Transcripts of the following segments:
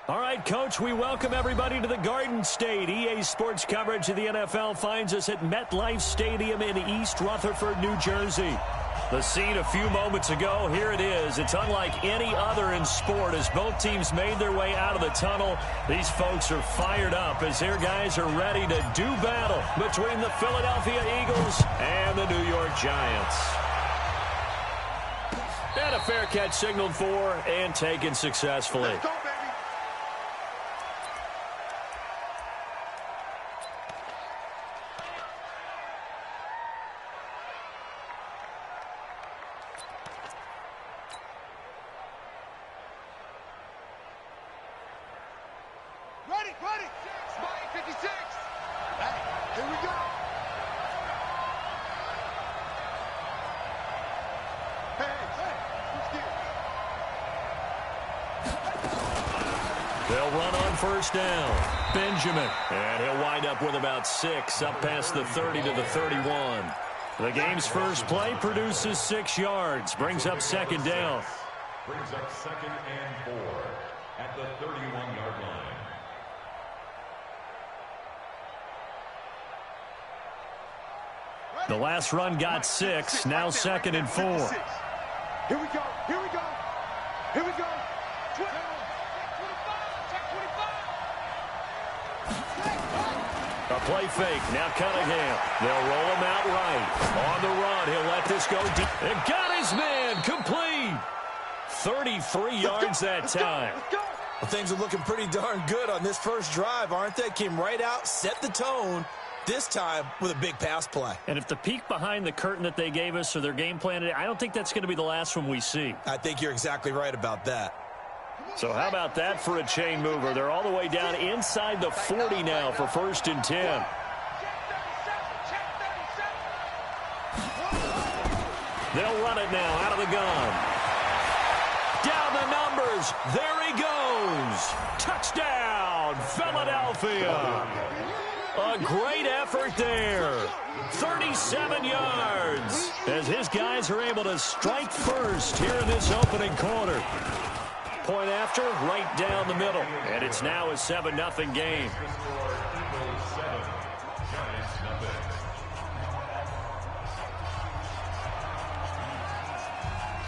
All right, Coach, we welcome everybody to the Garden State. EA Sports coverage of the NFL finds us at MetLife Stadium in East Rutherford, New Jersey. The scene a few moments ago, here it is. It's unlike any other in sport as both teams made their way out of the tunnel. These folks are fired up as their guys are ready to do battle between the Philadelphia Eagles and the New York Giants. And a fair catch signaled for and taken successfully. Let's go, baby. Ready. Spike 56. Hey, here we go. Hey, switch gears. They'll run on first down. Benjamin. And he'll wind up with about 6 up past the 30 to the 31. The game's first play produces 6 yards. Brings up second down. Brings up 2nd and 4 at the 31-yard line. The last run got 6. Now 2nd and 4. Here we go. Here we go. 20. A play fake. Now Cunningham. They'll roll him out right. On the run. He'll let this go deep. And got his man. Complete. 33 yards that time. Let's go. Well, things are looking pretty darn good on this first drive, aren't they? Came right out, set the tone, this time with a big pass play. And if the peek behind the curtain that they gave us or their game plan, I don't think that's going to be the last one we see. I think you're exactly right about that. So how about that for a chain mover? They're all the way down inside the 40 now for 1st and 10. They'll run it now out of the gun. Down the numbers. There he goes. Touchdown, Philadelphia. A great effort there. 37 yards as his guys are able to strike first here in this opening quarter. Point after, right down the middle. And it's now a 7-0 game.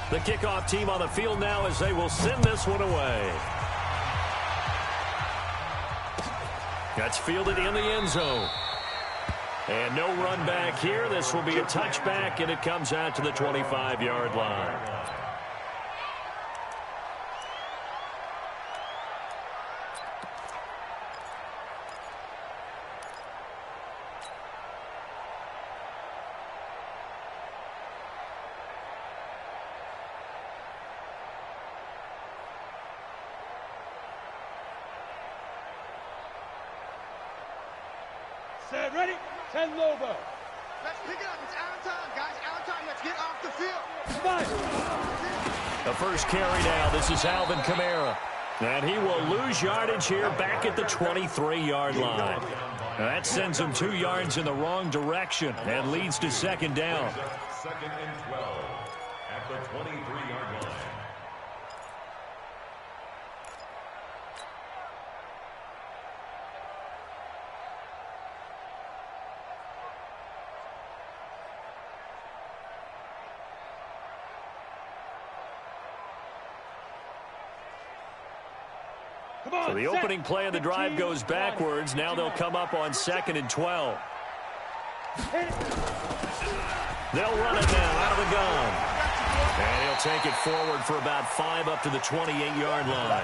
The kickoff team on the field now as they will send this one away. That's fielded in the end zone. And no run back here. This will be a touchback, and it comes out to the 25-yard line. Set, ready? 10 Lobo. Let's pick it up. It's out of time, guys. Out of time. Let's get off the field. Five. The first carry now. This is Alvin Kamara. And he will lose yardage here back at the 23-yard line. Now that sends him 2 yards in the wrong direction and leads to 2nd down. 2nd and 12 at the 23-yard line. So the opening play of the drive goes backwards. Now they'll come up on 2nd and 12. They'll run it now out of the gun. And he'll take it forward for about 5 up to the 28-yard line.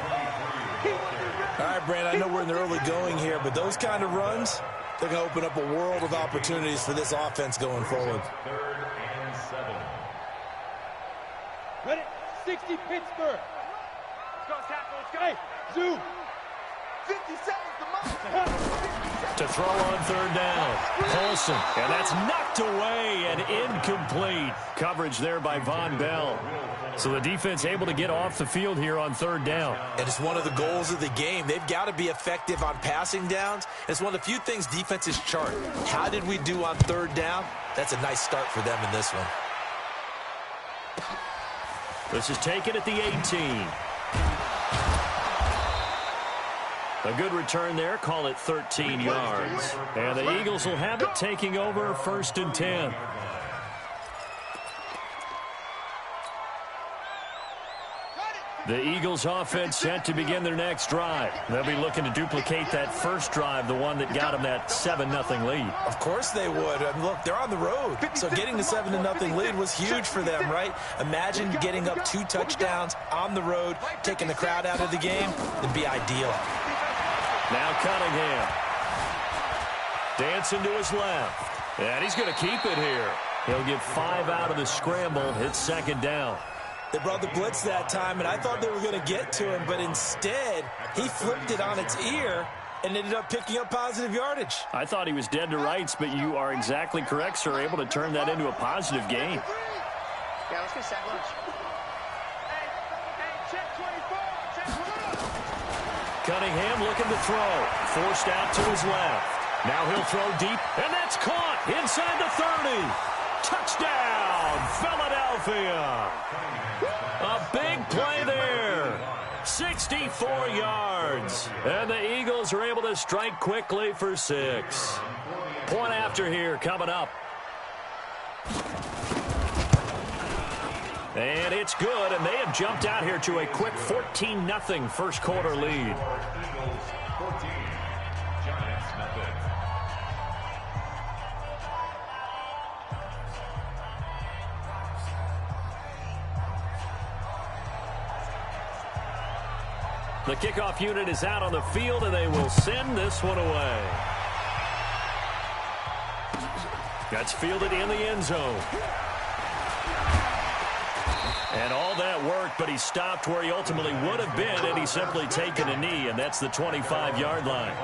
All right, Brand, I know we're in the early going here, but those kind of runs, they're going to open up a world of opportunities for this offense going forward. 3rd and 7. Ready? 60 Pittsburgh. Let's go, tackle. Let's go. Hey, zoom. 50 seconds the most. To throw on 3rd down. Colson. And that's knocked away and incomplete. Coverage there by Von Bell. So the defense able to get off the field here on 3rd down. And it's one of the goals of the game. They've got to be effective on passing downs. It's one of the few things defenses chart. How did we do on 3rd down? That's a nice start for them in this one. This is taken at the 18. A good return there. Call it 13 yards. And the Eagles will have it, taking over 1st and 10. The Eagles offense set to begin their next drive. They'll be looking to duplicate that first drive, the one that got them that 7-0 lead. Of course they would. Look, they're on the road. So getting the 7-0 lead was huge for them, right? Imagine getting up 2 touchdowns on the road, taking the crowd out of the game. It'd be ideal. Now Cunningham. Dancing to his left. And he's going to keep it here. He'll get 5 out of the scramble. It's 2nd down. They brought the blitz that time, and I thought they were going to get to him, but instead, he flipped it on its ear and ended up picking up positive yardage. I thought he was dead to rights, but you are exactly correct, sir, able to turn that into a positive gain. Yeah, let's get sack lunch. Hey, check 24. Cunningham looking to throw. Forced out to his left. Now he'll throw deep, and that's caught inside the 30. Touchdown, Philadelphia. A big play there. 64 yards. And the Eagles are able to strike quickly for 6. Point after here coming up. And it's good, and they have jumped out here to a quick 14-0 first quarter lead. The kickoff unit is out on the field, and they will send this one away. That's fielded in the end zone. And all that worked, but he stopped where he ultimately would have been, and he's simply taken a knee, and that's the 25-yard line.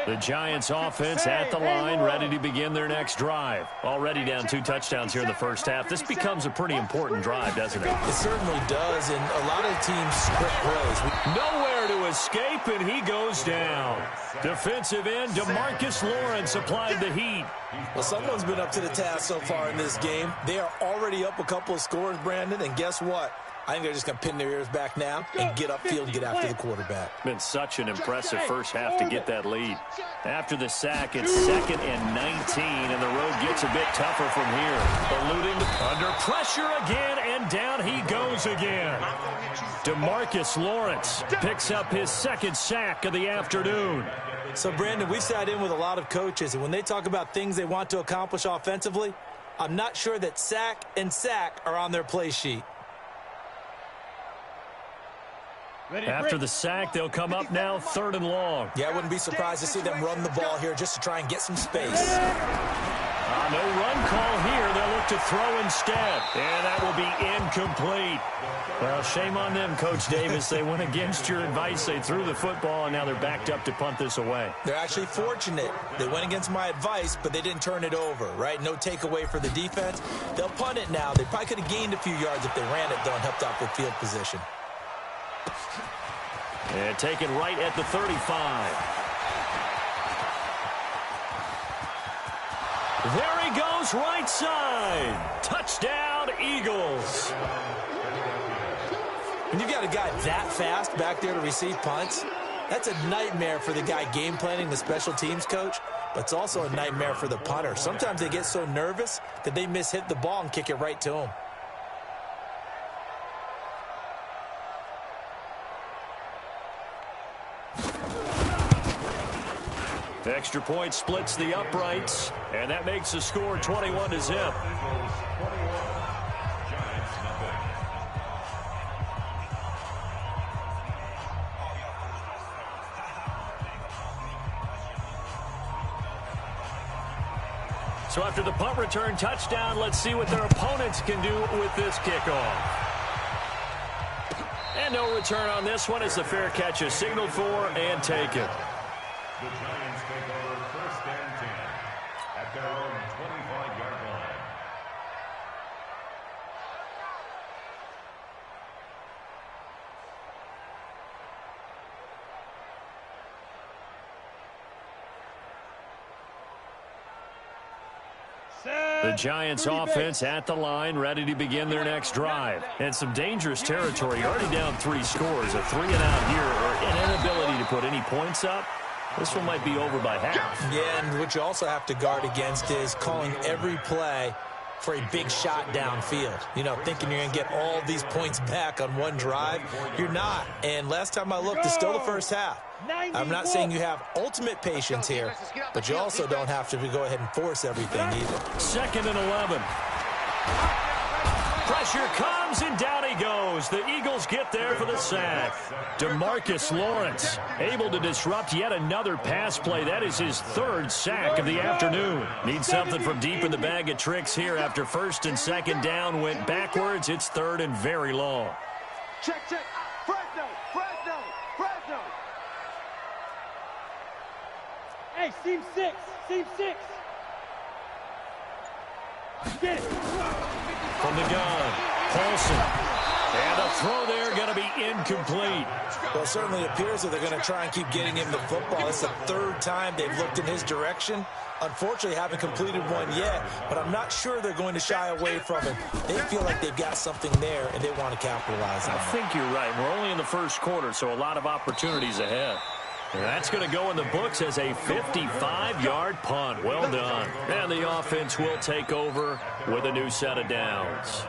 The Giants offense at the line, ready to begin their next drive. Already down 2 touchdowns here in the first half. This becomes a pretty important drive, doesn't it? It certainly does, and a lot of teams script plays. Nowhere to escape, and he goes down. Defensive end DeMarcus Lawrence applied the heat. Well, someone's been up to the task so far in this game. They are already up a couple of scores, Brandon, and guess what? I think they're just going to pin their ears back now and get upfield and get after the quarterback. Been such an impressive first half to get that lead. After the sack, it's 2nd and 19, and the road gets a bit tougher from here. Eluding under pressure again, and down he goes again. DeMarcus Lawrence picks up his 2nd sack of the afternoon. So, Brandon, we've sat in with a lot of coaches, and when they talk about things they want to accomplish offensively, I'm not sure that sack and sack are on their play sheet. After the sack, they'll come up now 3rd and long. Yeah, I wouldn't be surprised to see them run the ball here just to try and get some space. No run call here. They'll look to throw instead. And that will be incomplete. Well, shame on them, Coach Davis. They went against your advice. They threw the football, and now they're backed up to punt this away. They're actually fortunate. They went against my advice, but they didn't turn it over, right? No takeaway for the defense. They'll punt it now. They probably could have gained a few yards if they ran it, though, and helped out with field position. And taken right at the 35. There he goes, right side. Touchdown, Eagles. When you've got a guy that fast back there to receive punts, that's a nightmare for the guy game planning, the special teams coach, but it's also a nightmare for the punter. Sometimes they get so nervous that they mishit the ball and kick it right to him. Extra point splits the uprights, and that makes the score 21-0. So after the punt return touchdown, let's see what their opponents can do with this kickoff. And no return on this one as the fair catch is signaled for and taken. The Giants take over 1st and 10 at their own 25-yard line. The Giants offense at the line, ready to begin their next drive. And some dangerous territory, already down 3 scores. A 3-and-out here, or an inability to put any points up. This one might be over by half. Yeah, and what you also have to guard against is calling every play for a big shot downfield. You know, thinking you're going to get all these points back on one drive. You're not. And last time I looked, it's still the first half. I'm not saying you have ultimate patience here, but you also don't have to go ahead and force everything either. 2nd and 11. Pressure comes, and down he goes. The Eagles get there for the sack. DeMarcus Lawrence able to disrupt yet another pass play. That is his 3rd sack of the afternoon. Needs something from deep in the bag of tricks here after 1st and 2nd down went backwards. It's 3rd and very long. Check. Fresno. Hey, seam 6. Get it. From the gun, Paulson. And the throw there going to be incomplete. Well, it certainly appears that they're going to try and keep getting him the football. It's the 3rd time they've looked in his direction. Unfortunately, haven't completed one yet, but I'm not sure they're going to shy away from him. They feel like they've got something there, and they want to capitalize on it. I think you're right. We're only in the 1st quarter, so a lot of opportunities ahead. And that's going to go in the books as a 55-yard punt. Well done. And the offense will take over with a new set of downs.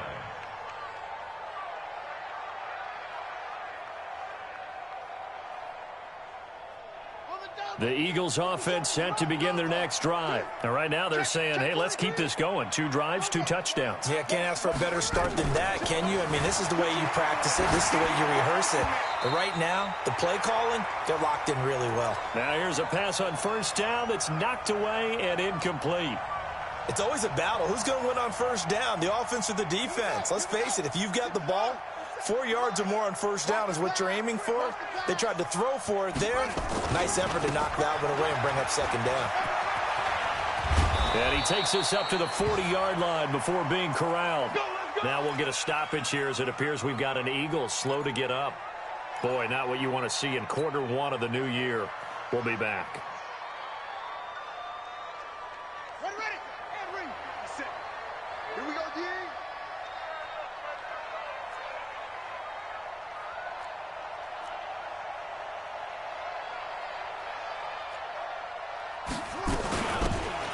The Eagles offense set to begin their next drive. And right now they're saying, hey, let's keep this going. 2 drives, 2 touchdowns. Yeah, can't ask for a better start than that, can you? I mean, this is the way you practice it. This is the way you rehearse it. But right now, the play calling, they're locked in really well. Now here's a pass on 1st down that's knocked away and incomplete. It's always a battle. Who's going to win on 1st down, the offense or the defense? Let's face it, if you've got the ball, 4 yards or more on 1st down is what you're aiming for. They tried to throw for it there. Nice effort to knock that one away and bring up 2nd down. And he takes us up to the 40-yard line before being corralled. Now we'll get a stoppage here as it appears we've got an Eagle slow to get up. Boy, not what you want to see in quarter 1 of the new year. We'll be back. Ready. And ring. Set. Here we go, D.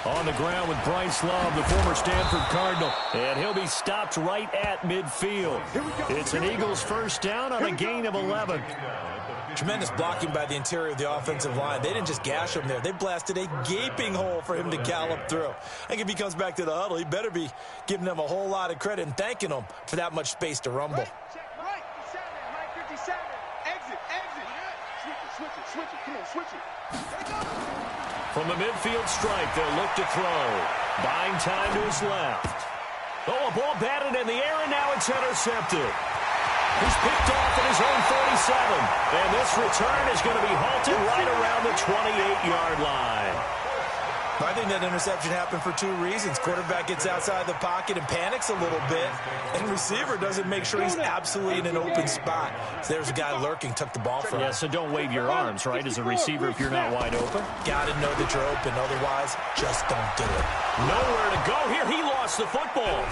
On the ground with Bryce Love, the former Stanford Cardinal. And he'll be stopped right at midfield. It's an Eagles 1st down on a gain of 11. Tremendous blocking by the interior of the offensive line. They didn't just gash him there. They blasted a gaping hole for him to gallop through. I think if he comes back to the huddle, he better be giving them a whole lot of credit and thanking them for that much space to rumble. Right 57. Exit. Switch it. Come on, switch it. From the midfield strike, they'll look to throw. Buying time to his left. Oh, a ball batted in the air, and now it's intercepted. He's picked off at his own 47. And this return is going to be halted right around the 28-yard line. I think that interception happened for 2 reasons. Quarterback gets outside the pocket and panics a little bit, and receiver doesn't make sure he's absolutely in an open spot. So there's a guy lurking, took the ball from him. Yeah, so don't wave your arms, right, as a receiver if you're not wide open. Got to know that you're open. Otherwise, just don't do it. Nowhere to go here. He lost the football.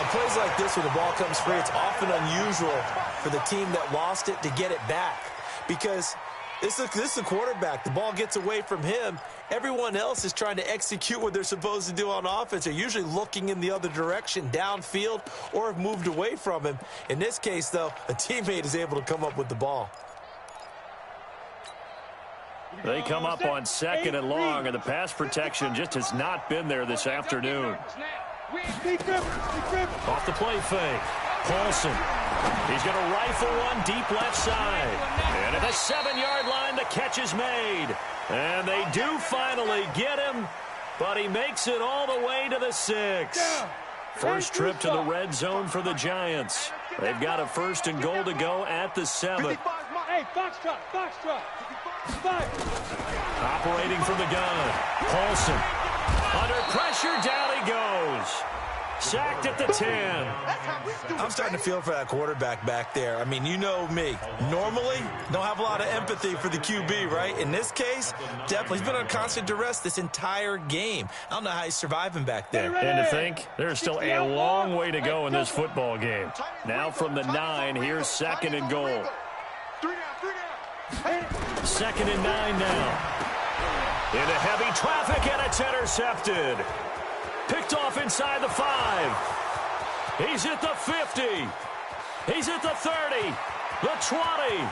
On plays like this, when the ball comes free, it's often unusual for the team that lost it to get it back, because this is the quarterback. The ball gets away from him. Everyone else is trying to execute what they're supposed to do on offense. They're usually looking in the other direction, downfield, or have moved away from him. In this case, though, a teammate is able to come up with the ball. They come up on 2nd and long, and the pass protection just has not been there this afternoon. Off the play fake. Paulson. He's going to rifle one deep left side. And at the 7-yard line, the catch is made. And they do finally get him, but he makes it all the way to the 6. First trip to the red zone for the Giants. They've got a 1st and goal to go at the 7. Hey, Foxtrot. Operating from the gun. Paulson. Under pressure, down he goes. Sacked at the 10. I'm starting to feel for that quarterback back there. I mean, you know me. Normally, don't have a lot of empathy for the QB, right? In this case, definitely. He's been under constant duress this entire game. I don't know how he's surviving back there. And to think, there's still a long way to go in this football game. Now from the 9, here's 2nd and goal. 2nd and 9 now. Into heavy traffic, and it's intercepted. Picked off inside the 5. He's at the 50. He's at the 30. The 20.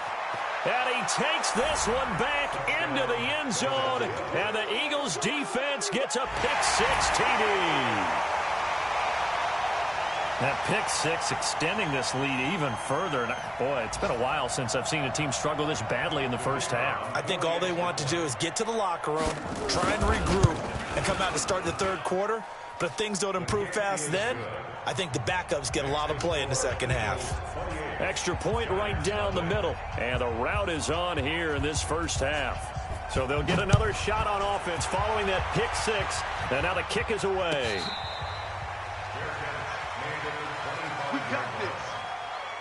And he takes this one back into the end zone. And the Eagles defense gets a pick-6 TD. That pick-6 extending this lead even further. And boy, it's been a while since I've seen a team struggle this badly in the first half. I think all they want to do is get to the locker room, try and regroup, and come out to start the third quarter. But if things don't improve fast then, I think the backups get a lot of play in the second half. Extra point right down the middle. And the route is on here in this first half. So they'll get another shot on offense following that pick-6. And now the kick is away. We got this.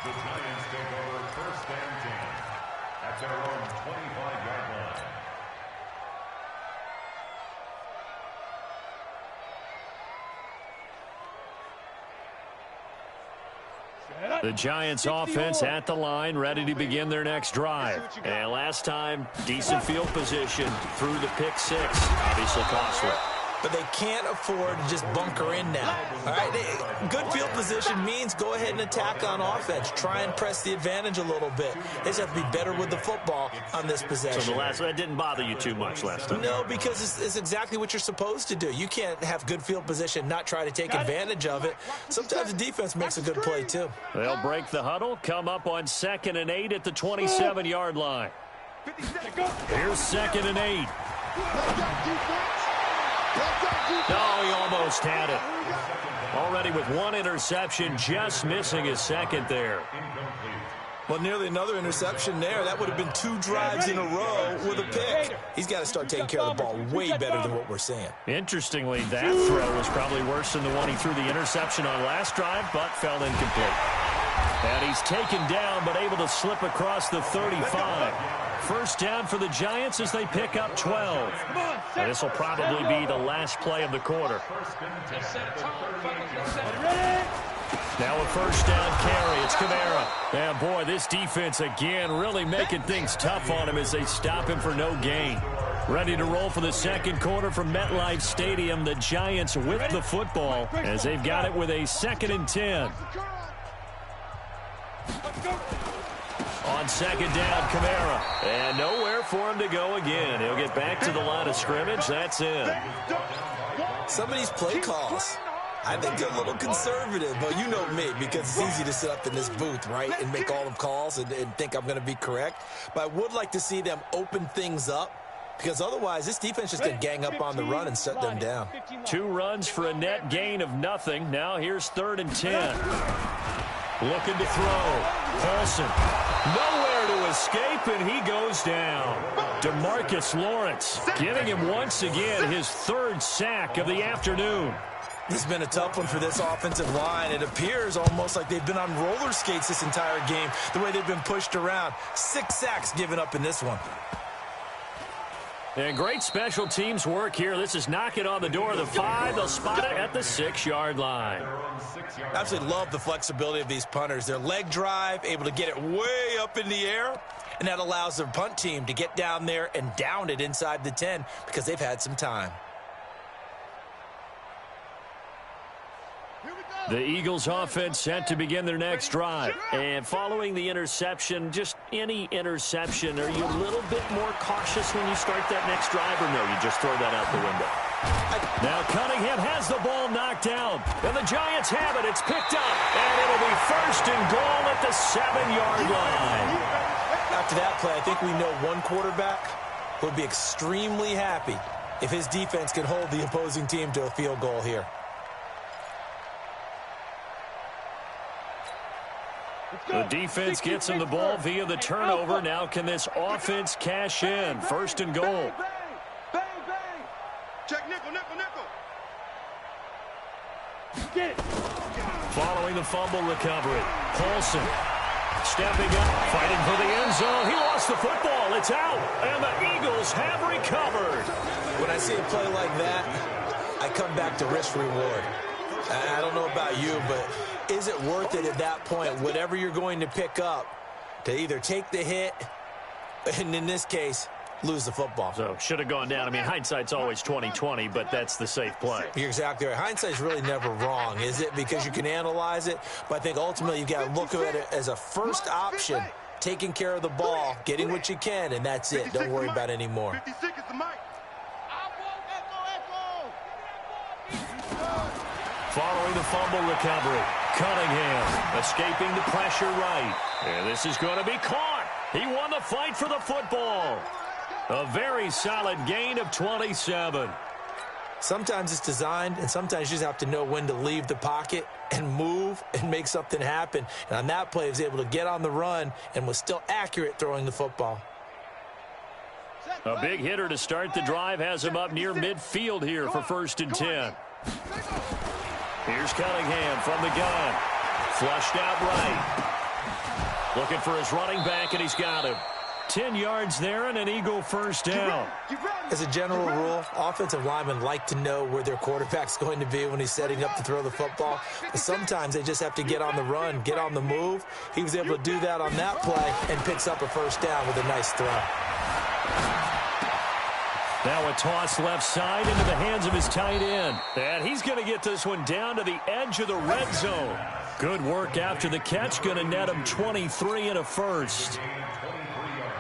The Giants take over 1st and 10 at their own 25-yard line. The Giants offense at the line, ready to begin their next drive. And last time, decent field position through the pick-6. Obviously costly. But they can't afford to just bunker in now. All right, good field position means go ahead and attack on offense. Try and press the advantage a little bit. They just have to be better with the football on this possession. So that didn't bother you too much last time? No, because it's exactly what you're supposed to do. You can't have good field position, not try to take advantage of it. Sometimes the defense makes a good play, too. They'll break the huddle, come up on 2nd and 8 at the 27-yard line. Here's 2nd and 8. No, he almost had it. Already with one interception, just missing his second there. Well, nearly another interception there. That would have been 2 drives in a row with a pick. He's got to start taking care of the ball way better than what we're seeing. Interestingly, that throw was probably worse than the one he threw the interception on last drive, but fell incomplete. And he's taken down, but able to slip across the 35. First down for the Giants as they pick up 12. And this will probably be the last play of the quarter. Now a first down carry. It's Kamara. And boy, this defense again really making things tough on him as they stop him for no gain. Ready to roll for the second quarter from MetLife Stadium. The Giants with the football as they've got it with a 2nd and 10. On 2nd down, Kamara. And nowhere for him to go again. He'll get back to the line of scrimmage. That's it. Some of these play calls, I think they're a little conservative. But you know me, because it's easy to sit up in this booth, right, and make all the calls and think I'm going to be correct. But I would like to see them open things up, because otherwise this defense just can gang up on the run and shut them down. 2 runs for a net gain of nothing. Now here's 3rd and 10. Looking to throw. Paulson. Nowhere to escape, and he goes down. DeMarcus Lawrence giving him once again his 3rd sack of the afternoon. This has been a tough one for this offensive line. It appears almost like they've been on roller skates this entire game, the way they've been pushed around. 6 sacks given up in this one. And great special teams work here. This is knocking on the door of the 5. They'll spot it at the 6-yard line. Absolutely love the flexibility of these punters. Their leg drive, able to get it way up in the air, and that allows their punt team to get down there and down it inside the 10 because they've had some time. The Eagles offense set to begin their next drive. And following the interception, just any interception, are you a little bit more cautious when you start that next drive, or no, you just throw that out the window? Now Cunningham has the ball knocked down, and the Giants have it. It's picked up, and it'll be 1st and goal at the 7-yard line. After that play, I think we know one quarterback would be extremely happy if his defense can hold the opposing team to a field goal here. The defense gets him the ball via the turnover. Now can this offense cash in? 1st and goal. Bang, bang, bang. Check nickel, nickel, nickel. Get it. Following the fumble recovery, Paulson stepping up, fighting for the end zone. He lost the football. It's out, and the Eagles have recovered. When I see a play like that, I come back to risk-reward. I don't know about you, but is it worth it at that point, whatever you're going to pick up, to either take the hit, and in this case, lose the football? So, should have gone down. I mean, hindsight's always 20/20, but that's the safe play. You're exactly right. Hindsight's really never wrong, is it? Because you can analyze it, but I think ultimately you got to look at it as a first option, taking care of the ball, getting what you can, and that's it. Don't worry about it anymore. 56 is the mic. Following the fumble recovery, Cunningham escaping the pressure right. And this is going to be caught. He won the fight for the football. A very solid gain of 27. Sometimes it's designed, and sometimes you just have to know when to leave the pocket and move and make something happen. And on that play, he was able to get on the run and was still accurate throwing the football. A big hitter to start the drive has him up near midfield here for 1st and 10. Here's Cunningham from the gun. Flushed out right. Looking for his running back, and he's got him. 10 yards there and an Eagle first down. As a general rule, offensive linemen like to know where their quarterback's going to be when he's setting up to throw the football. But sometimes they just have to get on the run, get on the move. He was able to do that on that play and picks up a first down with a nice throw. Now a toss left side into the hands of his tight end. And he's going to get this one down to the edge of the red zone. Good work after the catch. Going to net him 23 and a first.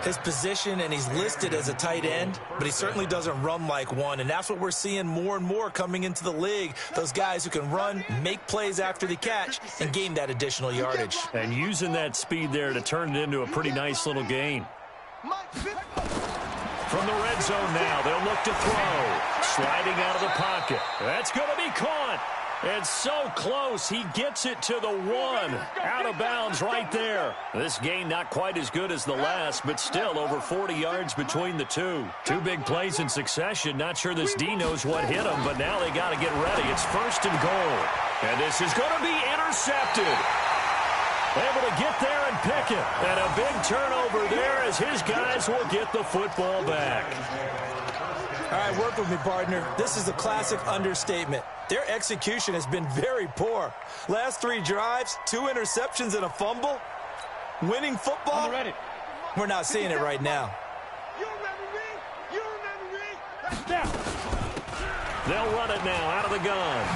His position, and he's listed as a tight end, but he certainly doesn't run like one, and that's what we're seeing more and more coming into the league. Those guys who can run, make plays after the catch, and gain that additional yardage. And using that speed there to turn it into a pretty nice little gain. From the red zone now, they'll look to throw. Sliding out of the pocket. That's going to be caught. And so close, he gets it to the 1. Out of bounds right there. This gain not quite as good as the last, but still over 40 yards between the two. Two big plays in succession. Not sure this D knows what hit him, but now they got to get ready. It's 1st and goal. And this is going to be intercepted. Able to get there and pick it. And a big turnover there as his guys will get the football back. All right, work with me, partner. This is a classic understatement. Their execution has been very poor. Last 3 drives, 2 interceptions and a fumble. Winning football? We're not seeing it right now. They'll run it now out of the gun.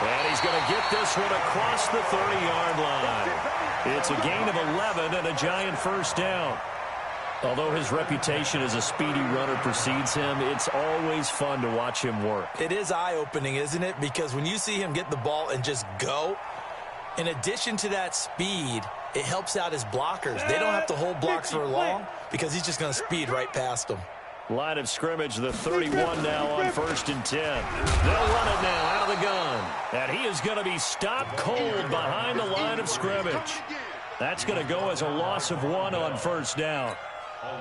And he's going to get this one across the 30-yard line. It's a gain of 11 and a giant first down. Although his reputation as a speedy runner precedes him, it's always fun to watch him work. It is eye-opening, isn't it? Because when you see him get the ball and just go, in addition to that speed, it helps out his blockers. They don't have to hold blocks for long because he's just going to speed right past them. Line of scrimmage, the 31 now on 1st and 10. They'll run it now out of the gun. And he is going to be stopped cold behind the line of scrimmage. That's going to go as a loss of 1 on 1st down.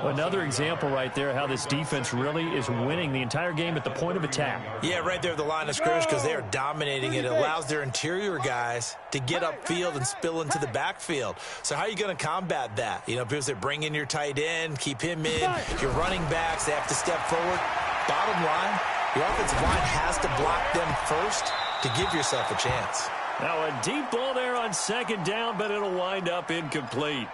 Another example right there how this defense really is winning the entire game at the point of attack. Yeah, right there at the line of scrimmage because they are dominating it. It allows their interior guys to get upfield and spill into the backfield. So how are you going to combat that? You know, because they bring in your tight end, keep him in. Your running backs, they have to step forward. Bottom line, your offensive line has to block them first to give yourself a chance. Now a deep ball there on 2nd down, but it'll wind up incomplete.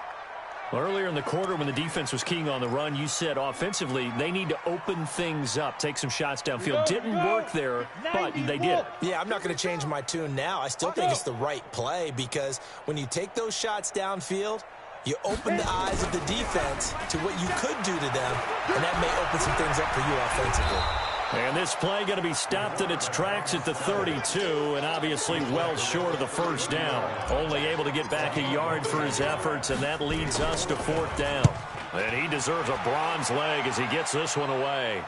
Earlier in the quarter when the defense was keying on the run, you said offensively they need to open things up, take some shots downfield. Didn't work there, but they did. Yeah, I'm not going to change my tune now. I still think it's the right play because when you take those shots downfield, you open the eyes of the defense to what you could do to them, and that may open some things up for you offensively. And this play going to be stopped in its tracks at the 32, and obviously well short of the 1st down. Only able to get back a yard for his efforts, and that leads us to 4th down. And he deserves a bronze leg as he gets this one away.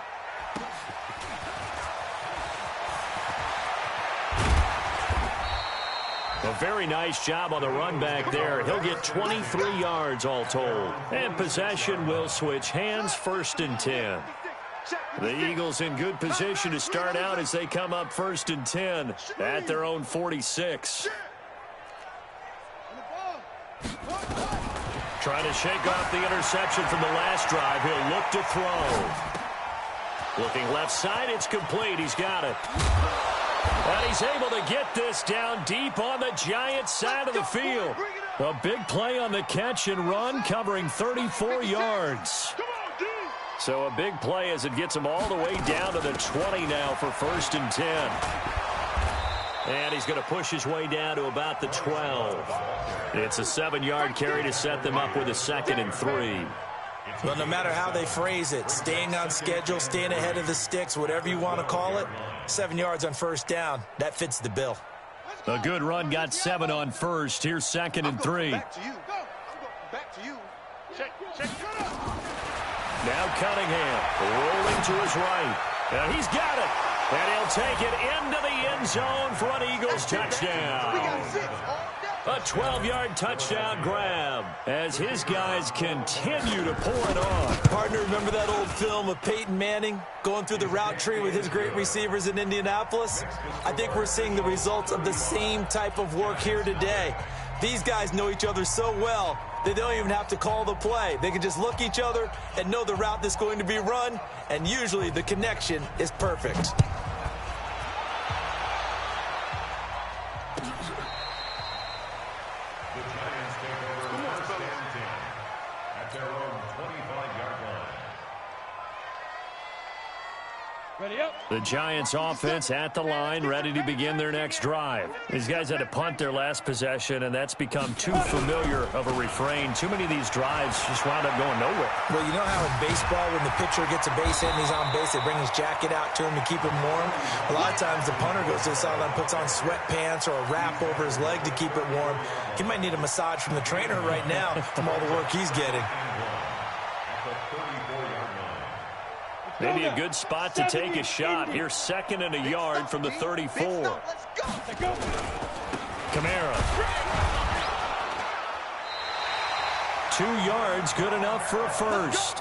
A very nice job on the run back there. He'll get 23 yards all told. And possession will switch hands, 1st and 10. The Eagles in good position to start out as they come up 1st and 10 at their own 46. Trying to shake off the interception from the last drive. He'll look to throw. Looking left side, it's complete. He's got it. And he's able to get this down deep on the Giants' side of the field. A big play on the catch and run, covering 34 yards. So a big play as it gets him all the way down to the 20 now for 1st and 10. And he's going to push his way down to about the 12. It's a 7-yard carry to set them up with a 2nd and 3. Well, no matter how they phrase it, staying on schedule, staying ahead of the sticks, whatever you want to call it, 7 yards on 1st down, that fits the bill. A good run got 7 on 1st. Here's 2nd and 3. Back to you. Back to you. Check. Now Cunningham rolling to his right. Now he's got it. And he'll take it into the end zone for an Eagles touchdown. A 12-yard touchdown grab as his guys continue to pour it on. Partner, remember that old film of Peyton Manning going through the route tree with his great receivers in Indianapolis? I think we're seeing the results of the same type of work here today. These guys know each other so well, they don't even have to call the play. They can just look each other and know the route that's going to be run, and usually the connection is perfect. The Giants offense at the line, ready to begin their next drive. These guys had to punt their last possession, and that's become too familiar of a refrain. Too many of these drives just wound up going nowhere. Well, you know how in baseball, when the pitcher gets a base hit and he's on base, they bring his jacket out to him to keep him warm? A lot of times the punter goes to the sideline, puts on sweatpants or a wrap over his leg to keep it warm. He might need a massage from the trainer right now from all the work he's getting. Maybe a good spot to take a shot. Here's 2nd and a yard from the 34. Kamara. 2 yards, good enough for a first.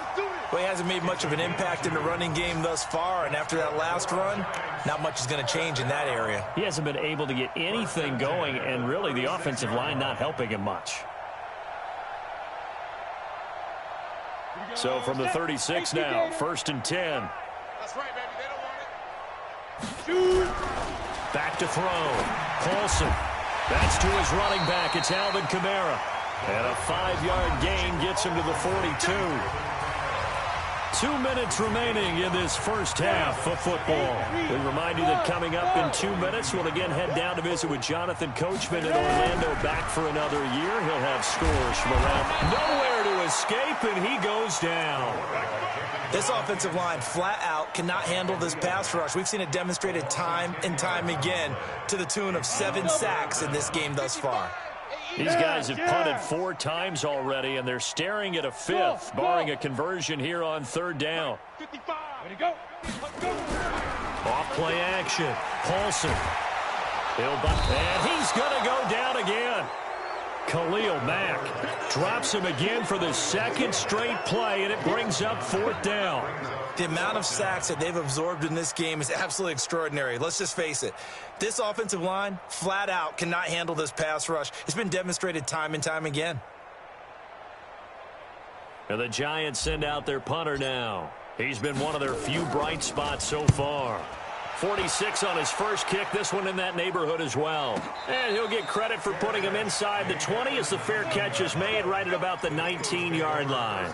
Well, he hasn't made much of an impact in the running game thus far, and after that last run, not much is going to change in that area. He hasn't been able to get anything going, and really the offensive line not helping him much. So from the 36 now, 1st and 10. That's right, baby. They don't want it. Back to throw. Paulson. That's to his running back. It's Alvin Kamara. And a 5-yard gain gets him to the 42. 2 minutes remaining in this first half of football. We remind you that coming up in 2 minutes, we'll again head down to visit with Jonathan Coachman in Orlando, back for another year. He'll have scores from around nowhere to escape, and he goes down. This offensive line flat out cannot handle this pass rush. We've seen it demonstrated time and time again to the tune of 7 sacks in this game thus far. These guys have punted 4 times already, and they're staring at a 5th, barring a conversion here on 3rd down. 55. Ready to go. Let's go. Off play action. Paulson. And he's going to go down again. Khalil Mack drops him again for the 2nd straight play, and it brings up 4th down. The amount of sacks that they've absorbed in this game is absolutely extraordinary. Let's just face it. This offensive line, flat out, cannot handle this pass rush. It's been demonstrated time and time again. And the Giants send out their punter now. He's been one of their few bright spots so far. 46 on his first kick, this one in that neighborhood as well. And he'll get credit for putting him inside the 20 as the fair catch is made right at about the 19-yard line.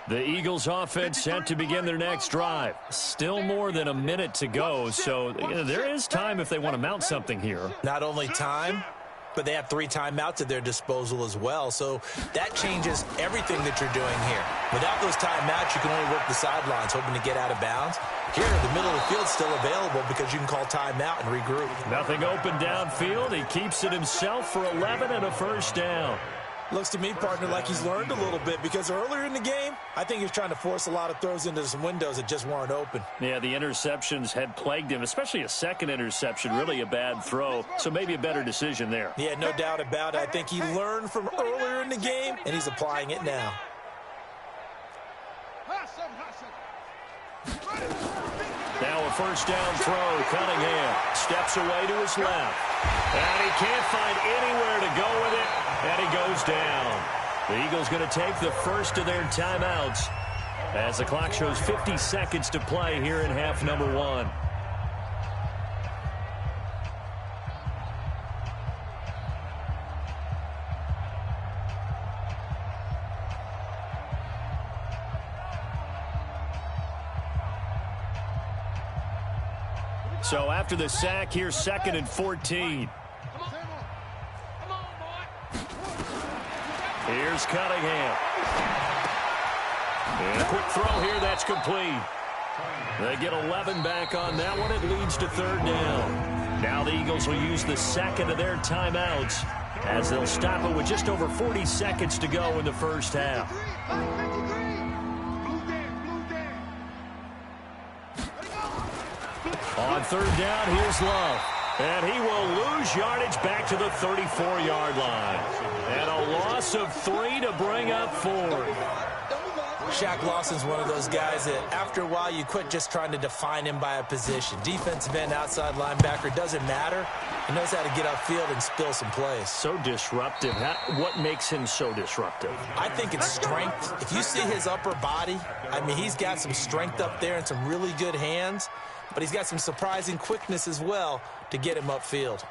The Eagles offense set to begin their next drive. Still more than a minute to go, so there is time if they want to mount something here. Not only time, but they have 3 timeouts at their disposal as well, so that changes everything that you're doing here. Without those timeouts, you can only work the sidelines, hoping to get out of bounds. Here, the middle of the field's still available because you can call timeout and regroup. Nothing open downfield. He keeps it himself for 11 and a first down. Looks to me, partner, like he's learned a little bit, because earlier in the game, I think he was trying to force a lot of throws into some windows that just weren't open. Yeah, the interceptions had plagued him, especially a second interception, really a bad throw, so maybe a better decision there. Yeah, no doubt about it. I think he learned from earlier in the game, and he's applying it now. Now a first down throw. Cunningham steps away to his left. And he can't find anywhere to go with it. And he goes down. The Eagles going to take the first of their timeouts as the clock shows 50 seconds to play here in half number 1. So after the sack, here's 2nd and 14. Here's Cunningham. And a quick throw here, that's complete. They get 11 back on that one. It leads to 3rd down. Now the Eagles will use the second of their timeouts as they'll stop it with just over 40 seconds to go in the first half. On 3rd down, here's Love. And he will lose yardage back to the 34-yard line. And a loss of 3 to bring up 4th. Shaq Lawson's one of those guys that after a while you quit just trying to define him by a position. Defensive end, outside linebacker, doesn't matter. He knows how to get upfield and spill some plays. So disruptive. What makes him so disruptive? I think it's strength. If you see his upper body, I mean, he's got some strength up there and some really good hands. But he's got some surprising quickness as well to get him upfield.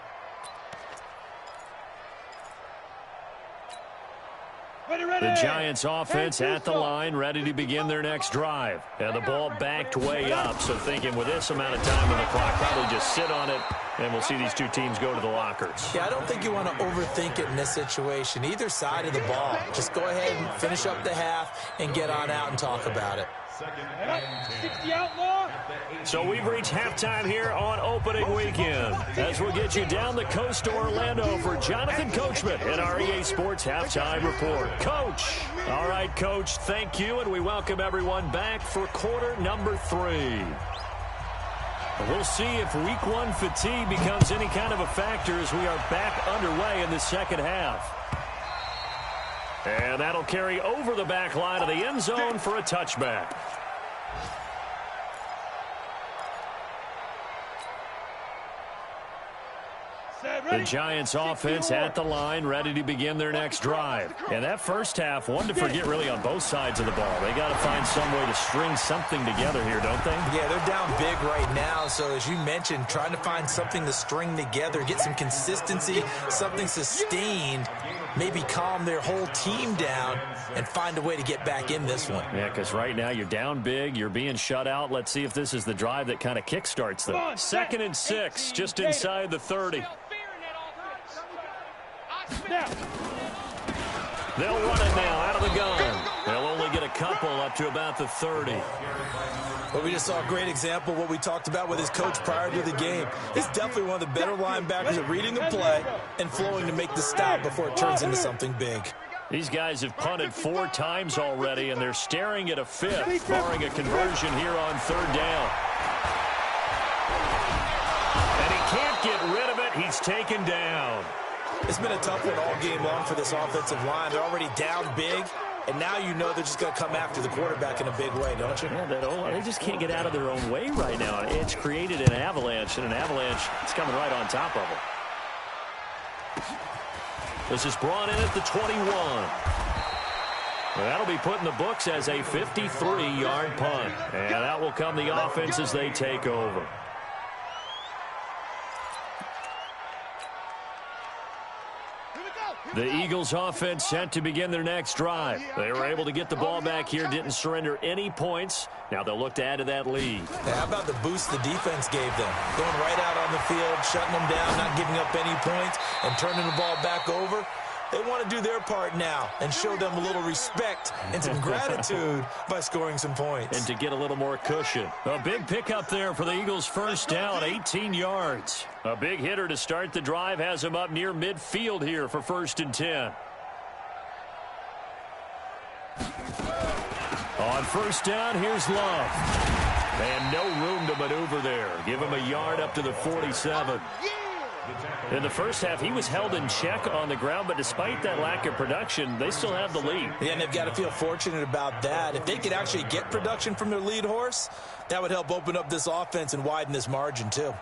The Giants offense at the line, ready to begin their next drive. And the ball backed way up, so thinking with this amount of time on the clock, probably just sit on it, and we'll see these two teams go to the lockers. Yeah, I don't think you want to overthink it in this situation. Either side of the ball. Just go ahead and finish up the half and get on out and talk about it. 60 outlaw. So we've reached halftime here on opening weekend as we'll get you down the coast to Orlando for Jonathan Coachman in our EA Sports Halftime Report. Coach. All right, Coach, thank you, and we welcome everyone back for quarter number 3. We'll see if week 1 fatigue becomes any kind of a factor as we are back underway in the second half. And that'll carry over the back line of the end zone for a touchback. The Giants offense at the line, ready to begin their next drive. And that first half, one to forget really on both sides of the ball. They got to find some way to string something together here, don't they? Yeah, they're down big right now. So as you mentioned, trying to find something to string together, get some consistency, something sustained, maybe calm their whole team down and find a way to get back in this one. Yeah, because right now you're down big, you're being shut out. Let's see if this is the drive that kind of kickstarts them. 2nd and 6, just inside the 30. Now. They'll run it now out of the gun. They'll only get a couple up to about the 30. Well, we just saw a great example of what we talked about with his coach prior to the game. He's definitely one of the better linebackers at reading the play and flowing to make the stop before it turns into something big. These guys have punted 4 times already, and they're staring at a 5th, barring a conversion here on 3rd down. And he can't get rid of it. He's taken down. It's been a tough one all game long for this offensive line. They're already down big, and now you know they're just going to come after the quarterback in a big way, don't you? Yeah, they just can't get out of their own way right now. It's created an avalanche, and an avalanche is coming right on top of them. This is brought in at the 21. Well, that'll be put in the books as a 53-yard punt, and that will come the offense as they take over. The Eagles offense set to begin their next drive. They were able to get the ball back here, didn't surrender any points. Now they'll look to add to that lead. Yeah, how about the boost the defense gave them? Going right out on the field, shutting them down, not giving up any points, and turning the ball back over. They want to do their part now and show them a little respect and some gratitude by scoring some points. And to get a little more cushion. A big pickup there for the Eagles' first down, 18 yards. A big hitter to start the drive has him up near midfield here for 1st and 10. On first down, here's Love. And no room to maneuver there. Give him a yard up to the 47. In the first half, he was held in check on the ground, but despite that lack of production, they still have the lead. Yeah, and they've got to feel fortunate about that. If they could actually get production from their lead horse, that would help open up this offense and widen this margin too.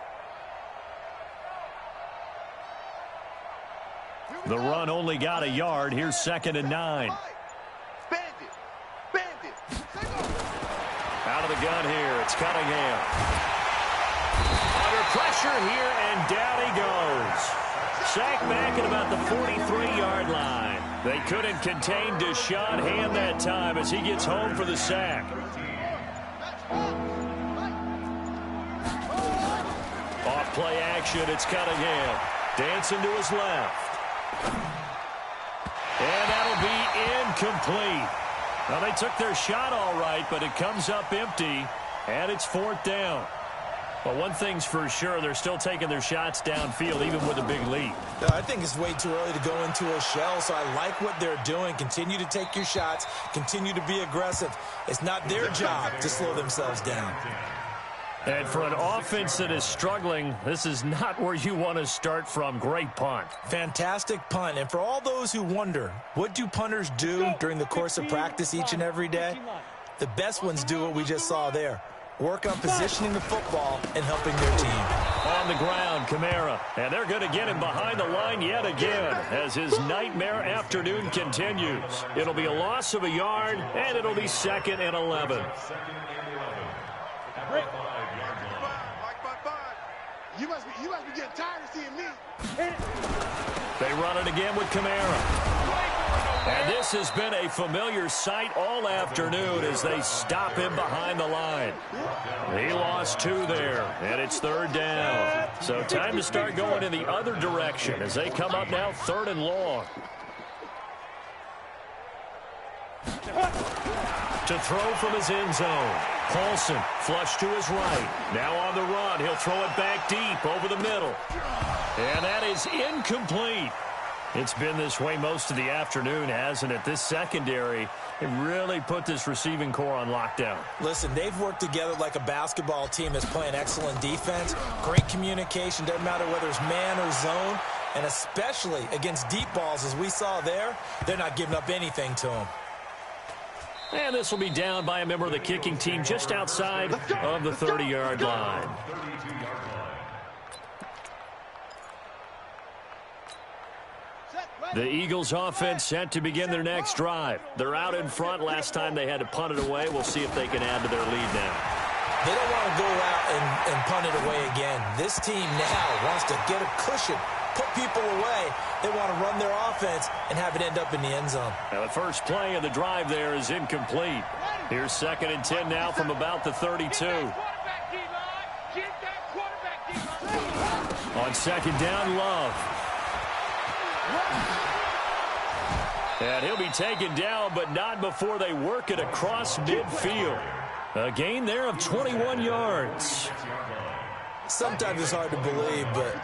The run only got a yard. Here's 2nd and 9. Out of the gun here, it's Cunningham. Under pressure here, and down he goes. Sacked back at about the 43-yard line. They couldn't contain Deshaun Hand that time as he gets home for the sack. Off play action, it's Cunningham. Dancing to his left. And that'll be incomplete. Well, they took their shot all right, but it comes up empty, and it's 4th down. But one thing's for sure, they're still taking their shots downfield, even with a big lead. I think it's way too early to go into a shell, so I like what they're doing. Continue to take your shots. Continue to be aggressive. It's not their job to slow themselves down. And for an offense that is struggling, this is not where you want to start from. Great punt. Fantastic punt. And for all those who wonder, what do punters do during the course of practice each and every day? The best ones do what we just saw there. Work on positioning the football and helping their team. On the ground, Kamara. And they're going to get him behind the line yet again as his nightmare afternoon continues. It'll be a loss of a yard, and it'll be 2nd and 11. You must be getting tired of seeing me. They run it again with Kamara. And this has been a familiar sight all afternoon as they stop him behind the line. He lost 2 there, and it's 3rd down. So time to start going in the other direction as they come up now 3rd and long. To throw from his end zone. Paulson flush to his right. Now on the run. He'll throw it back deep over the middle. And that is incomplete. It's been this way most of the afternoon, hasn't it? This secondary, it really put this receiving core on lockdown. Listen, they've worked together like a basketball team that's playing excellent defense. Great communication. Doesn't matter whether it's man or zone. And especially against deep balls, as we saw there, they're not giving up anything to them. And this will be down by a member of the kicking team just outside of the 30-yard line. The Eagles offense set to begin their next drive. They're out in front. Last time they had to punt it away. We'll see if they can add to their lead now. They don't want to go out and punt it away again. This team now wants to get a cushion, put people away. They want to run their offense and have it end up in the end zone. Now the first play of the drive there is incomplete. Here's 2nd and 10 now from about the 32. On 2nd down, Love. And he'll be taken down, but not before they work it across midfield. A gain there of 21 yards. Sometimes it's hard to believe, but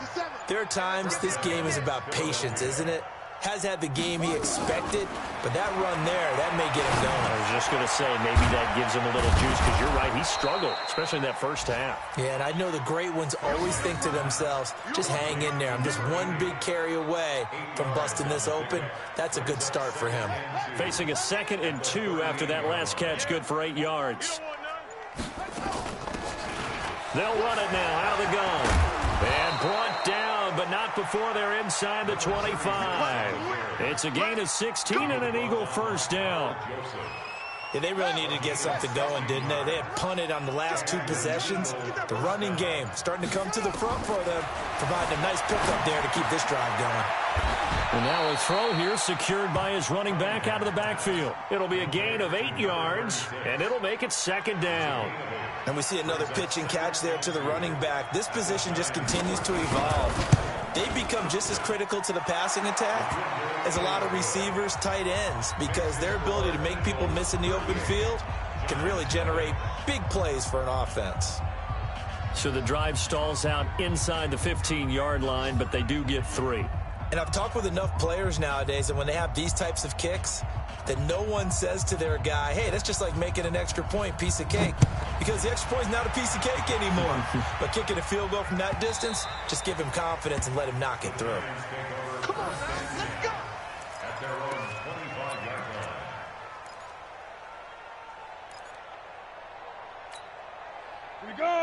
there are times this game is about patience, isn't it? Has had the game he expected, but that run there, that may get him going. I was just going to say, maybe that gives him a little juice, because you're right, he struggled, especially in that first half. Yeah, and I know the great ones always think to themselves, just hang in there. I'm just one big carry away from busting this open. That's a good start for him. Facing a 2nd and 2 after that last catch, good for 8 yards. They'll run it now out of the gun. And brought down, but not before they're inside the 25. It's a gain of 16 and an Eagle first down. Yeah, they really needed to get something going, didn't they? They had punted on the last 2 possessions. The running game starting to come to the front for them, providing a nice pickup there to keep this drive going. And now a throw here secured by his running back out of the backfield. It'll be a gain of 8 yards, and it'll make it 2nd down. And we see another pitch and catch there to the running back. This position just continues to evolve. They become just as critical to the passing attack as a lot of receivers, tight ends, because their ability to make people miss in the open field can really generate big plays for an offense. So the drive stalls out inside the 15-yard line, but they do get 3. And I've talked with enough players nowadays, and when they have these types of kicks, that no one says to their guy, hey, that's just like making an extra point, piece of cake. Because the extra point is not a piece of cake anymore. But kicking a field goal from that distance, just give him confidence and let him knock it through. Come on, let's go. At their own 25-yard line.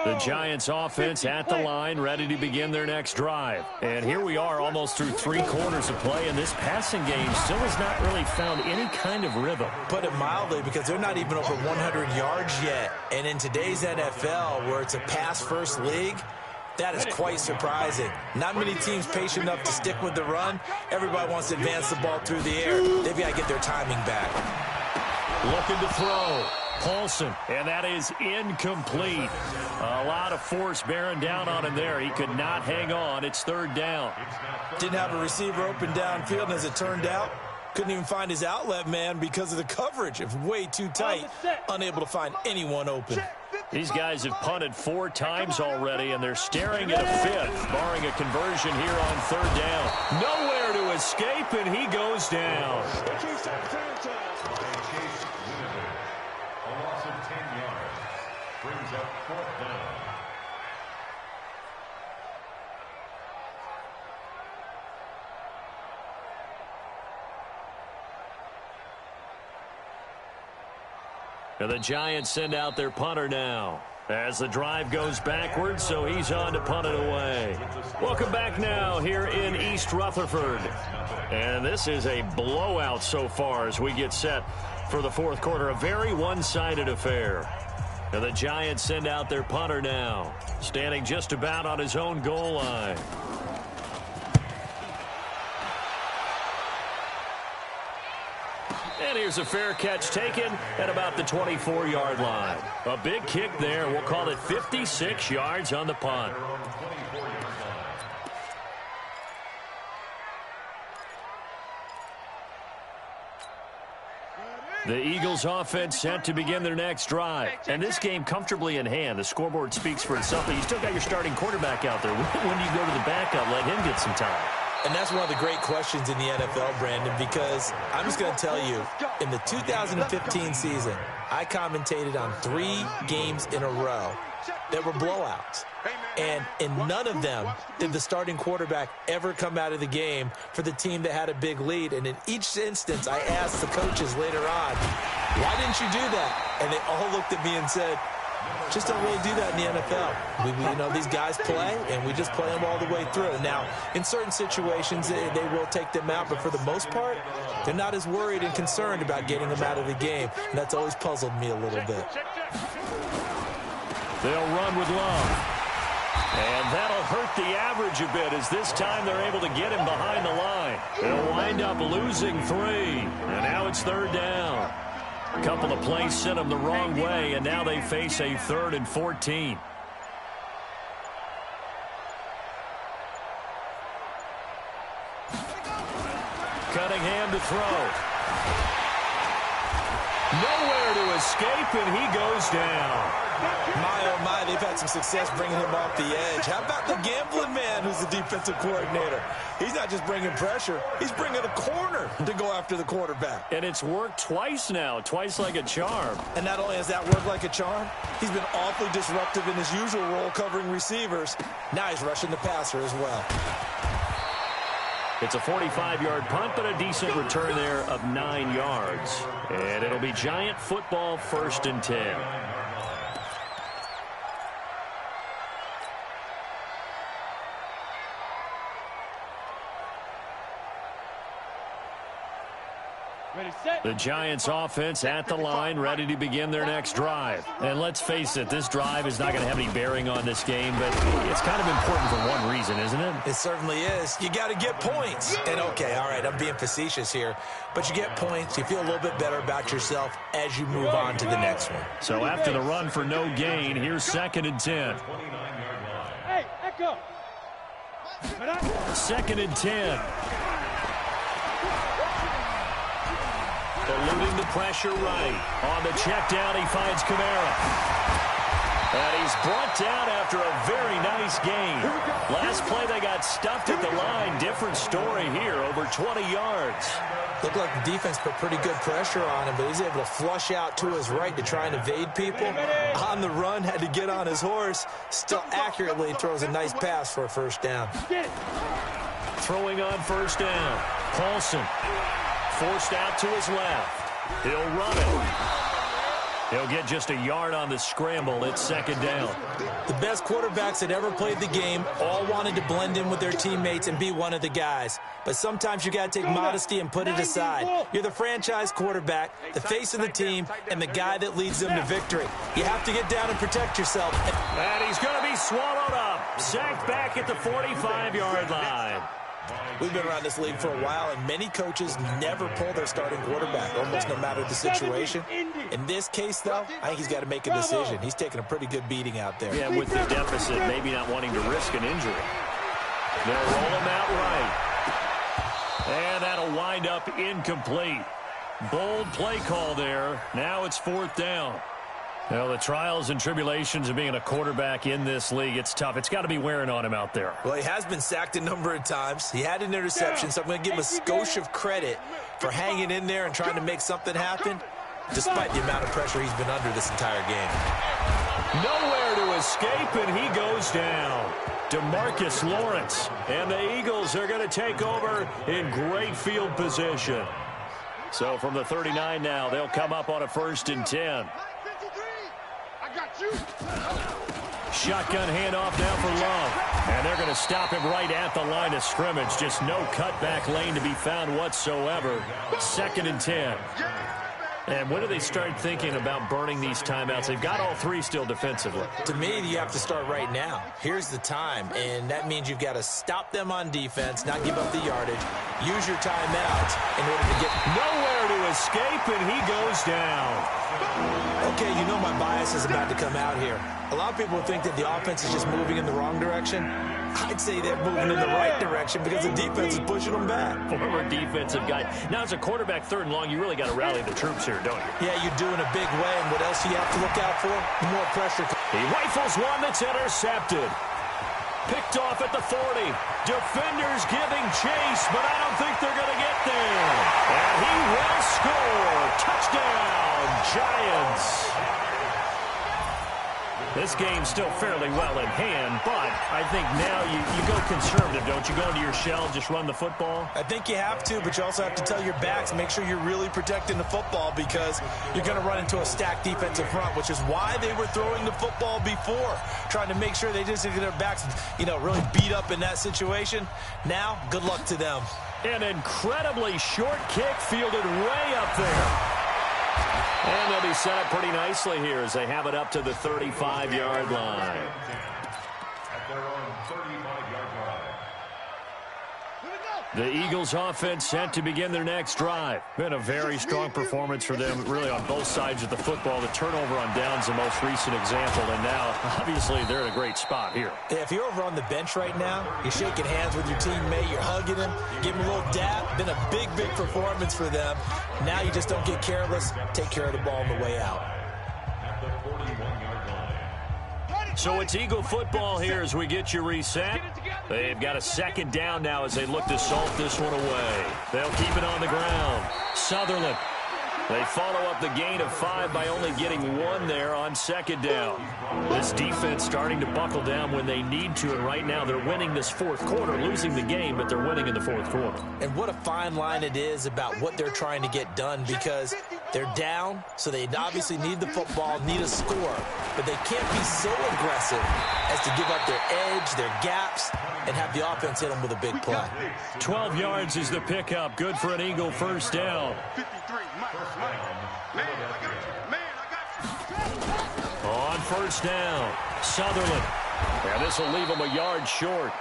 The Giants offense at the line, ready to begin their next drive. And here we are almost through 3 quarters of play, and this passing game still has not really found any kind of rhythm. Put it mildly, because they're not even over 100 yards yet. And in today's NFL, where it's a pass-first league, that is quite surprising. Not many teams patient enough to stick with the run. Everybody wants to advance the ball through the air. They've got to get their timing back. Looking to throw. Paulson, and that is incomplete. A lot of force bearing down on him there. He could not hang on. It's 3rd down. Didn't have a receiver open downfield, and as it turned out, couldn't even find his outlet man because of the coverage. It was way too tight, unable to find anyone open. These guys have punted 4 times already, and they're staring at a 5th, barring a conversion here on 3rd down. Nowhere to escape, and he goes down. A loss of 10 yards. Brings up 4th down. And the Giants send out their punter now as the drive goes backwards, so he's on to punt it away. Welcome back now here in East Rutherford. And this is a blowout so far as we get set for the 4th quarter. A very one-sided affair. And the Giants send out their punter now, standing just about on his own goal line. And here's a fair catch taken at about the 24-yard line. A big kick there. We'll call it 56 yards on the punt. The Eagles offense set to begin their next drive. And this game comfortably in hand. The scoreboard speaks for itself, but you still got your starting quarterback out there. When do you go to the backup, let him get some time? And that's one of the great questions in the NFL, Brandon, because I'm just going to tell you, in the 2015 season, I commentated on 3 games in a row that were blowouts. And in none of them did the starting quarterback ever come out of the game for the team that had a big lead. And in each instance, I asked the coaches later on, why didn't you do that? And they all looked at me and said, just don't really do that in the NFL. You know, these guys play, and we just play them all the way through. Now, in certain situations, they will take them out, but for the most part, they're not as worried and concerned about getting them out of the game, and that's always puzzled me a little bit. They'll run with Love. And that'll hurt the average a bit as this time they're able to get him behind the line. They'll wind up losing 3, and now it's 3rd down. A couple of plays sent them the wrong way, and now they face a 3rd and 14. Cunningham to throw. Nowhere to escape, and he goes down. My, oh my, they've had some success bringing him off the edge. How about the gambling man who's the defensive coordinator? He's not just bringing pressure, he's bringing a corner to go after the quarterback. And it's worked twice now, twice like a charm. And not only has that worked like a charm, he's been awfully disruptive in his usual role covering receivers. Now he's rushing the passer as well. It's a 45-yard punt, but a decent return there of 9 yards. And it'll be Giant football, 1st and 10. The Giants offense at the line, ready to begin their next drive. And let's face it, this drive is not going to have any bearing on this game, but it's kind of important for one reason, isn't it? It certainly is. You got to get points. And okay, all right, I'm being facetious here, but you get points, you feel a little bit better about yourself as you move on to the next one. So after the run for no gain, here's 2nd and 10. Hey, Echo. 2nd and 10. Eluding the pressure right. On the check down, he finds Kamara. And he's brought down after a very nice game. Last play they got stuffed at the line. Different story here, over 20 yards. Looked like the defense put pretty good pressure on him, but he's able to flush out to his right to try and evade people. On the run, had to get on his horse. Still accurately throws a nice pass for a first down. Throwing on first down. Paulson forced out to his left. He'll run it. He'll get just a yard on the scramble. It's second down. The best quarterbacks that ever played the game all wanted to blend in with their teammates and be one of the guys. But sometimes you got to take modesty and put it aside. You're the franchise quarterback, the face of the team, and the guy that leads them to victory. You have to get down and protect yourself. And he's going to be swallowed up. Sacked back at the 45-yard line. We've been around this league for a while, and many coaches never pull their starting quarterback, almost no matter the situation. In this case, though, I think he's got to make a decision. He's taking a pretty good beating out there. Yeah, with the deficit, maybe not wanting to risk an injury. They'll roll him out right. And that'll wind up incomplete. Bold play call there. Now it's fourth down. Well, the trials and tribulations of being a quarterback in this league, it's tough. It's got to be wearing on him out there. Well, he has been sacked a number of times. He had an interception, so I'm going to give him a skosh of credit for hanging in there and trying to make something happen, despite the amount of pressure he's been under this entire game. Nowhere to escape, and he goes down. DeMarcus Lawrence. And the Eagles are going to take over in great field position. So from the 39 now, they'll come up on a 1st and 10. Shotgun handoff now for Love. And they're going to stop him right at the line of scrimmage. Just no cutback lane to be found whatsoever. 2nd and 10. And when do they start thinking about burning these timeouts? They've got all three still defensively. To me, you have to start right now. Here's the time, and that means you've got to stop them on defense, not give up the yardage, use your timeouts in order to get nowhere to escape, and he goes down. Okay, you know my bias is about to come out here. A lot of people think that the offense is just moving in the wrong direction. I'd say they're moving in the right direction because the defense is pushing them back. Former defensive guy. Now, as a quarterback, 3rd and long, you really got to rally the troops here, don't you? Yeah, you do in a big way, and what else do you have to look out for? More pressure. He rifles one that's intercepted. Picked off at the 40. Defenders giving chase, but I don't think they're going to get there. And he will score. Touchdown, Giants. This game's still fairly well in hand, but I think now you go conservative, don't you? Go into your shell, just run the football? I think you have to, but you also have to tell your backs, make sure you're really protecting the football because you're going to run into a stacked defensive front, which is why they were throwing the football before, trying to make sure they just get their backs, really beat up in that situation. Now, good luck to them. An incredibly short kick fielded way up there. And they'll be set up pretty nicely here as they have it up to the 35-yard line. At their own 35-yard line. The Eagles offense set to begin their next drive. Been a very strong performance for them, really on both sides of the football. The turnover on downs, the most recent example, and now, obviously, they're in a great spot here. Yeah, if you're over on the bench right now, you're shaking hands with your teammate, you're hugging him, giving him a little dap. Been a big, big performance for them. Now you just don't get careless. Take care of the ball on the way out. At the 41-yard line. So it's Eagle football here as we get you reset. They've got a 2nd down now as they look to salt this one away. They'll keep it on the ground. Sutherland. They follow up the gain of 5 by only getting 1 there on 2nd down. This defense starting to buckle down when they need to, and right now they're winning this 4th quarter, losing the game, but they're winning in the 4th quarter. And what a fine line it is about what they're trying to get done because they're down, so they obviously need the football, need a score, but they can't be so aggressive as to give up their edge, their gaps, and have the offense hit them with a big play. 12 yards is the pickup. Good for an Eagle 1st down. 53, man, I got you. Man, I got you. On 1st down, Sutherland. And this will leave him a yard short.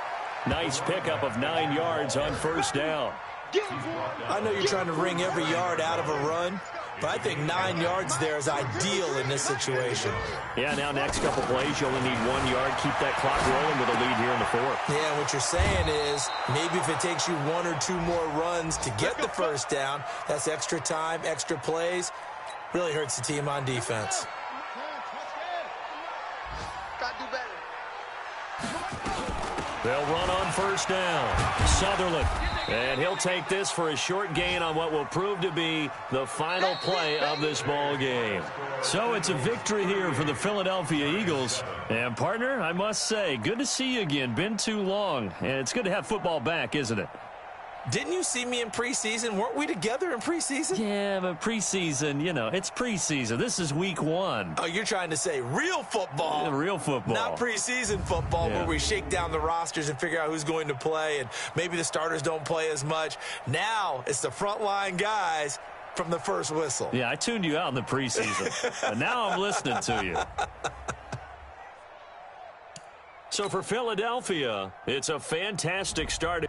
Nice pickup of 9 yards on 1st down. I know you're trying to wring every yard out of a run, but I think 9 yards there is ideal in this situation. Yeah, now next couple plays, you only need 1 yard. Keep that clock rolling with a lead here in the 4th. Yeah, what you're saying is maybe if it takes you 1 or 2 more runs to get the 1st down, that's extra time, extra plays. Really hurts the team on defense. They'll run on first down. Sutherland. And he'll take this for a short gain on what will prove to be the final play of this ball game. So it's a victory here for the Philadelphia Eagles. And, partner, I must say, good to see you again. Been too long. And it's good to have football back, isn't it? Didn't you see me in preseason? Weren't we together in preseason? Yeah, but preseason, you know, it's preseason. This is week 1. Oh, you're trying to say real football. Yeah, real football. Not preseason football where we shake down the rosters and figure out who's going to play, and maybe the starters don't play as much. Now it's the frontline guys from the first whistle. Yeah, I tuned you out in the preseason. But now I'm listening to you. So for Philadelphia, it's a fantastic start